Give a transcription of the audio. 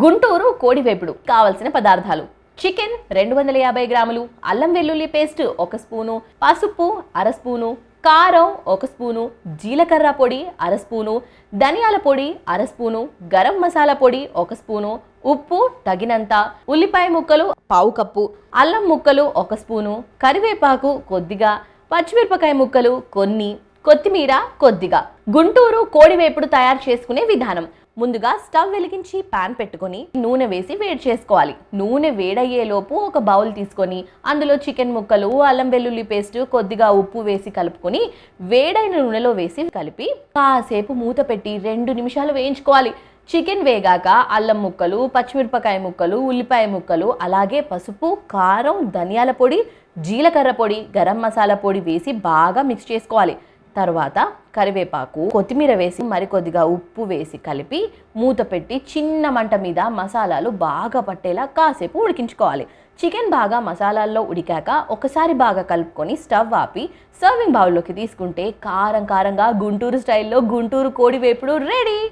గుంటూరు కోడివేపుడు కావలసిన పదార్థాలు: చికెన్ 250 గ్రాములు, అల్లం వెల్లుల్లి పేస్ట్ 1 స్పూను, పసుపు 1/2 స్పూను, కారం 1 స్పూను, జీలకర్ర పొడి 1/2 స్పూను, ధనియాల పొడి 1/2 స్పూను, గరం మసాలా పొడి 1 స్పూను, ఉప్పు తగినంత, ఉల్లిపాయ ముక్కలు 1/2 కప్పు, అల్లం ముక్కలు 1 స్పూను, కరివేపాకు కొద్దిగా, పచ్చిమిరపకాయ ముక్కలు కొన్ని, కొత్తిమీర కొద్దిగా. గుంటూరు కోడివేపుడు తయారు చేసుకునే విధానం: ముందుగా స్టవ్ వెలిగించి పాన్ పెట్టుకొని నూనె వేసి వేడి చేసుకోవాలి. నూనె వేడయ్యేలోపు ఒక బౌల్ తీసుకొని అందులో చికెన్ ముక్కలు, అల్లం వెల్లుల్లి పేస్ట్, కొద్దిగా ఉప్పు వేసి కలుపుకొని వేడైన నూనెలో వేసి కలిపి కాసేపు మూత పెట్టి 2 నిమిషాలు వేయించుకోవాలి. చికెన్ వేగాక అల్లం ముక్కలు, పచ్చిమిరపకాయ ముక్కలు, ఉల్లిపాయ ముక్కలు, అలాగే పసుపు, కారం, ధనియాల పొడి, జీలకర్ర పొడి, గరం మసాలా పొడి వేసి బాగా మిక్స్ చేసుకోవాలి. తర్వాత కరివేపాకు, కొత్తిమీర వేసి మరికొద్దిగా ఉప్పు వేసి కలిపి మూత పెట్టి చిన్న మంట మీద మసాలాలు బాగా పట్టేలా కాసేపు ఉడికించుకోవాలి. చికెన్ బాగా మసాలాల్లో ఉడికాక ఒకసారి బాగా కలుపుకొని స్టవ్ ఆపి సర్వింగ్ బౌల్లోకి తీసుకుంటే కారంగా గుంటూరు స్టైల్లో గుంటూరు కోడి వేపుడు రెడీ.